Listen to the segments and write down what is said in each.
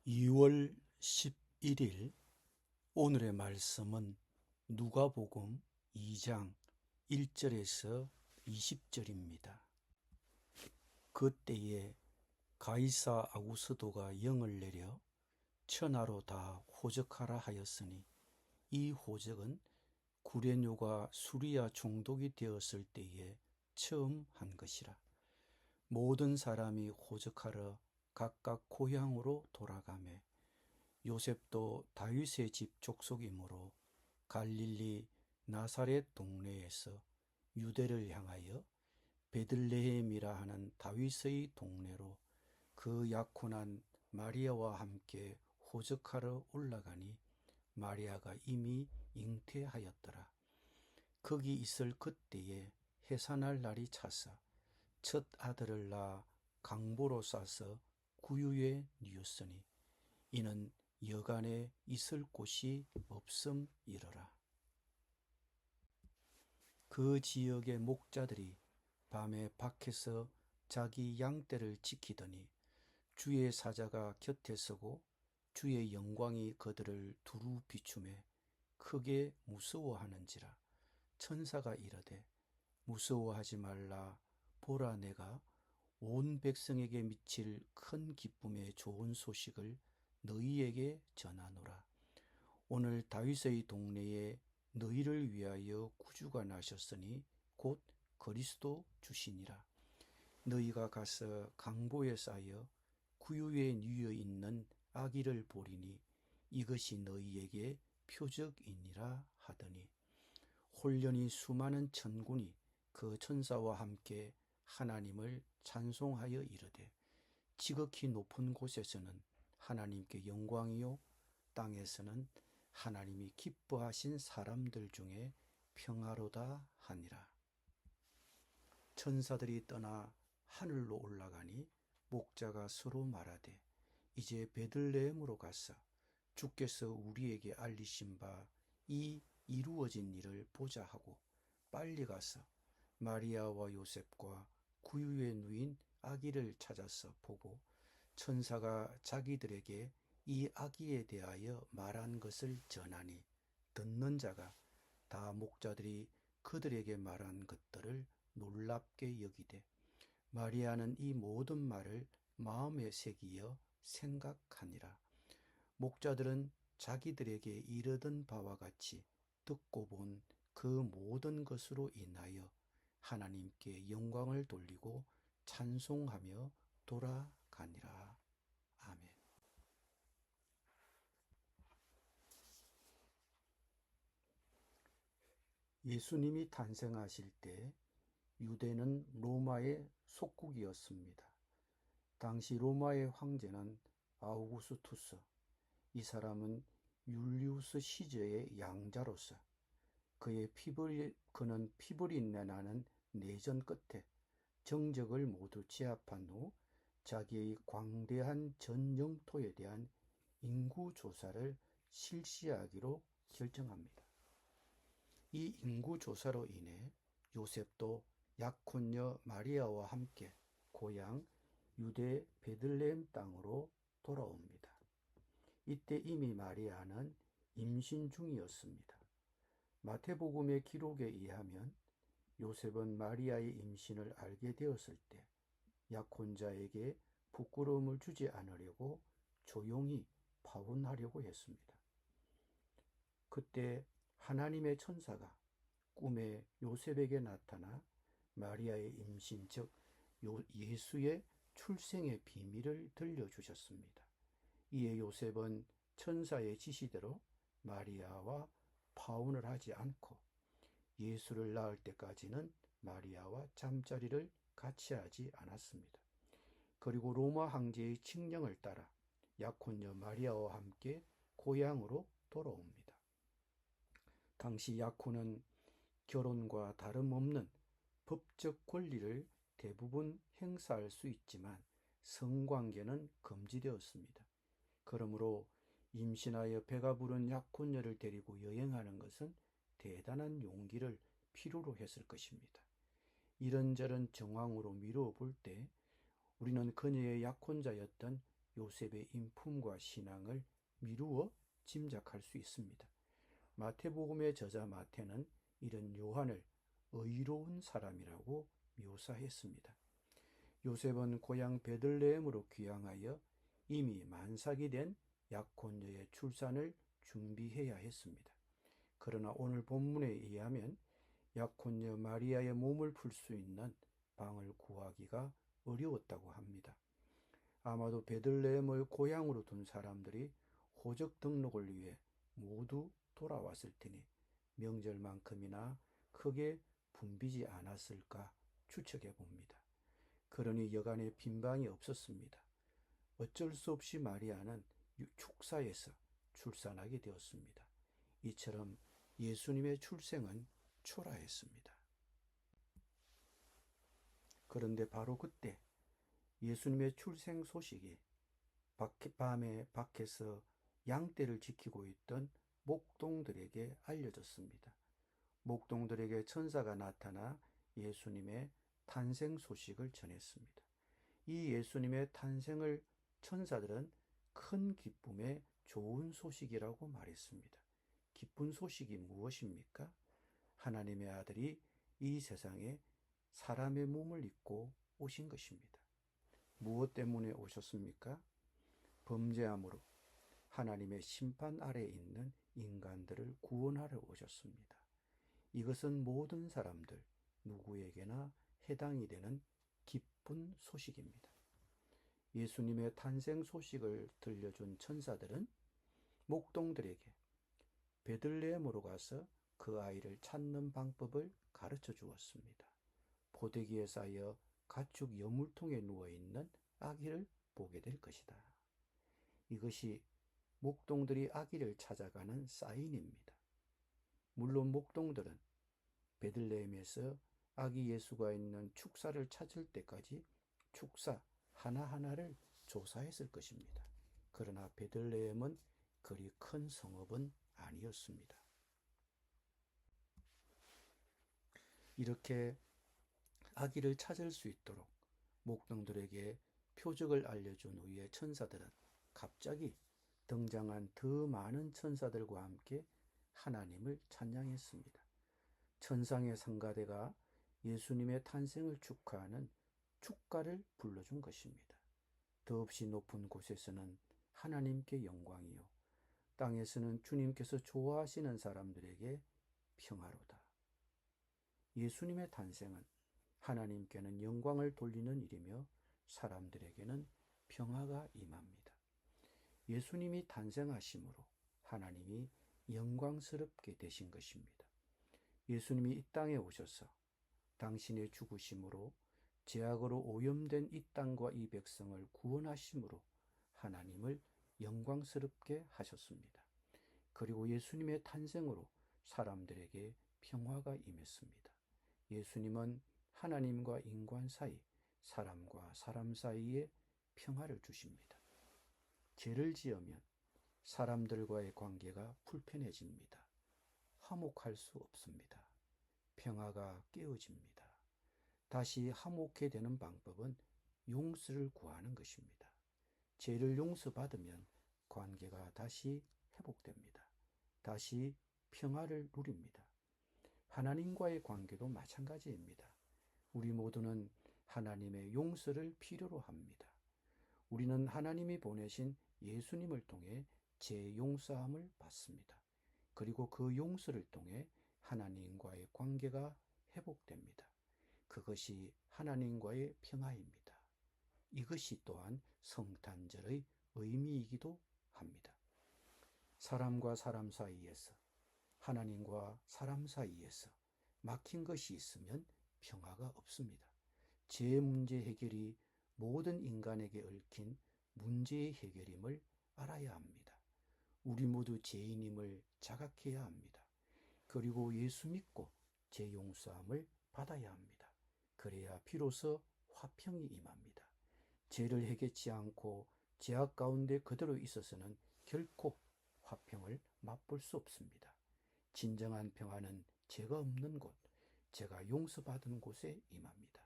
2월 11일 오늘의 말씀은 누가복음 2장 1절에서 20절입니다. 그때에 가이사 아구스도가 영을 내려 천하로 다 호적하라 하였으니 이 호적은 구레뇨가 수리아 총독이 되었을 때에 처음 한 것이라. 모든 사람이 호적하러 각각 고향으로 돌아가매 요셉도 다윗의 집 족속이므로 갈릴리 나사렛 동네에서 유대를 향하여 베들레헴이라 하는 다윗의 동네로 그 약혼한 마리아와 함께 호적하러 올라가니 마리아가 이미 잉태하였더라. 거기 있을 그때에 해산할 날이 차서 첫 아들을 낳아 강보로 싸서 구유에 뉘었으니 이는 여간에 있을 곳이 없음이러라. 그 지역의 목자들이 밤에 밖에서 자기 양떼를 지키더니 주의 사자가 곁에 서고 주의 영광이 그들을 두루 비추매 크게 무서워하는지라. 천사가 이르되 무서워하지 말라. 보라, 내가 온 백성에게 미칠 큰 기쁨의 좋은 소식을 너희에게 전하노라. 오늘 다윗의 동네에 너희를 위하여 구주가 나셨으니 곧 그리스도 주시니라. 너희가 가서 강보에 쌓여 구유에 뉘어 있는 아기를 보리니 이것이 너희에게 표적이니라 하더니 홀련히 수많은 천군이 그 천사와 함께 하나님을 찬송하여 이르되 지극히 높은 곳에서는 하나님께 영광이요 땅에서는 하나님이 기뻐하신 사람들 중에 평화로다 하니라. 천사들이 떠나 하늘로 올라가니 목자가 서로 말하되 이제 베들레헴으로 가서 주께서 우리에게 알리신 바 이 이루어진 일을 보자 하고 빨리 가서 마리아와 요셉과 구유에 누인 아기를 찾아서 보고 천사가 자기들에게 이 아기에 대하여 말한 것을 전하니 듣는 자가 다 목자들이 그들에게 말한 것들을 놀랍게 여기되 마리아는 이 모든 말을 마음에 새기어 생각하니라. 목자들은 자기들에게 이르던 바와 같이 듣고 본 그 모든 것으로 인하여 하나님께 영광을 돌리고 찬송하며 돌아가니라. 아멘. 예수님이 탄생하실 때 유대는 로마의 속국이었습니다. 당시 로마의 황제는 아우구스투스, 이 사람은 율리우스 시저의 양자로서 그는 피부린내 나는 내전 끝에 정적을 모두 제압한 후 자기의 광대한 전 영토에 대한 인구 조사를 실시하기로 결정합니다. 이 인구 조사로 인해 요셉도 약혼녀 마리아와 함께 고향 유대 베들레헴 땅으로 돌아옵니다. 이때 이미 마리아는 임신 중이었습니다. 마태복음의 기록에 의하면 요셉은 마리아의 임신을 알게 되었을 때 약혼자에게 부끄러움을 주지 않으려고 조용히 파혼하려고 했습니다. 그때 하나님의 천사가 꿈에 요셉에게 나타나 마리아의 임신, 즉 예수의 출생의 비밀을 들려주셨습니다. 이에 요셉은 천사의 지시대로 마리아와 파혼을 하지 않고 예수를 낳을 때까지는 마리아와 잠자리를 같이 하지 않았습니다. 그리고 로마 황제의 칙령을 따라 약혼녀 마리아와 함께 고향으로 돌아옵니다. 당시 약혼은 결혼과 다름없는 법적 권리를 대부분 행사할 수 있지만 성관계는 금지되었습니다. 그러므로 임신하여 배가 부른 약혼녀를 데리고 여행하는 것은 대단한 용기를 필요로 했을 것입니다. 이런저런 정황으로 미루어 볼 때 우리는 그녀의 약혼자였던 요셉의 인품과 신앙을 미루어 짐작할 수 있습니다. 마태복음의 저자 마태는 이런 요한을 의로운 사람이라고 묘사했습니다. 요셉은 고향 베들레헴으로 귀향하여 이미 만삭이 된 약혼녀의 출산을 준비해야 했습니다. 그러나 오늘 본문에 의하면 약혼녀 마리아의 몸을 풀 수 있는 방을 구하기가 어려웠다고 합니다. 아마도 베들레헴을 고향으로 둔 사람들이 호적 등록을 위해 모두 돌아왔을 테니 명절만큼이나 크게 붐비지 않았을까 추측해 봅니다. 그러니 여간에 빈 방이 없었습니다. 어쩔 수 없이 마리아는 축사에서 출산하게 되었습니다. 이처럼 예수님의 출생은 초라했습니다. 그런데 바로 그때 예수님의 출생 소식이 밤에 밖에서 양떼를 지키고 있던 목동들에게 알려졌습니다. 목동들에게 천사가 나타나 예수님의 탄생 소식을 전했습니다. 이 예수님의 탄생을 천사들은 큰 기쁨의 좋은 소식이라고 말했습니다. 기쁜 소식이 무엇입니까? 하나님의 아들이 이 세상에 사람의 몸을 입고 오신 것입니다. 무엇 때문에 오셨습니까? 범죄함으로 하나님의 심판 아래에 있는 인간들을 구원하러 오셨습니다. 이것은 모든 사람들 누구에게나 해당이 되는 기쁜 소식입니다. 예수님의 탄생 소식을 들려준 천사들은 목동들에게 베들레헴으로 가서 그 아이를 찾는 방법을 가르쳐 주었습니다. 포대기에 쌓여 가축 여물통에 누워있는 아기를 보게 될 것이다. 이것이 목동들이 아기를 찾아가는 사인입니다. 물론 목동들은 베들레헴에서 아기 예수가 있는 축사를 찾을 때까지 축사 하나하나를 조사했을 것입니다. 그러나 베들레헴은 그리 큰 성읍은 아니었습니다. 이렇게 아기를 찾을 수 있도록 목동들에게 표적을 알려준 후에 천사들은 갑자기 등장한 더 많은 천사들과 함께 하나님을 찬양했습니다. 천상의 상가대가 예수님의 탄생을 축하하는 축가를 불러준 것입니다. 더없이 높은 곳에서는 하나님께 영광이요 땅에서는 주님께서 좋아하시는 사람들에게 평화로다. 예수님의 탄생은 하나님께는 영광을 돌리는 일이며 사람들에게는 평화가 임합니다. 예수님이 탄생하심으로 하나님이 영광스럽게 되신 것입니다. 예수님이 이 땅에 오셔서 당신의 죽으심으로 죄악으로 오염된 이 땅과 이 백성을 구원하심으로 하나님을 영광스럽게 하셨습니다. 그리고 예수님의 탄생으로 사람들에게 평화가 임했습니다. 예수님은 하나님과 인간 사이, 사람과 사람 사이에 평화를 주십니다. 죄를 지으면 사람들과의 관계가 불편해집니다. 화목할 수 없습니다. 평화가 깨어집니다. 다시 화목해 되는 방법은 용서를 구하는 것입니다. 죄를 용서받으면 관계가 다시 회복됩니다. 다시 평화를 누립니다. 하나님과의 관계도 마찬가지입니다. 우리 모두는 하나님의 용서를 필요로 합니다. 우리는 하나님이 보내신 예수님을 통해 죄 용서함을 받습니다. 그리고 그 용서를 통해 하나님과의 관계가 회복됩니다. 그것이 하나님과의 평화입니다. 이것이 또한 성탄절의 의미이기도 합니다. 사람과 사람 사이에서, 하나님과 사람 사이에서 막힌 것이 있으면 평화가 없습니다. 죄 문제 해결이 모든 인간에게 얽힌 문제의 해결임을 알아야 합니다. 우리 모두 죄인임을 자각해야 합니다. 그리고 예수 믿고 죄 용서함을 받아야 합니다. 그래야 비로소 화평이 임합니다. 죄를 해결치 않고 죄악 가운데 그대로 있어서는 결코 화평을 맛볼 수 없습니다. 진정한 평화는 죄가 없는 곳, 죄가 용서받은 곳에 임합니다.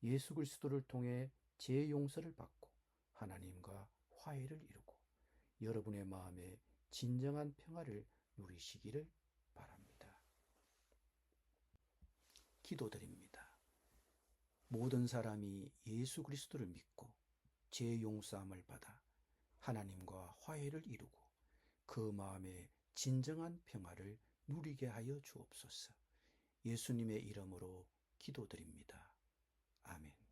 예수 그리스도를 통해 죄 용서를 받고 하나님과 화해를 이루고 여러분의 마음에 진정한 평화를 누리시기를 바랍니다. 기도드립니다. 모든 사람이 예수 그리스도를 믿고 죄 용서함을 받아 하나님과 화해를 이루고 그 마음에 진정한 평화를 누리게 하여 주옵소서. 예수님의 이름으로 기도드립니다. 아멘.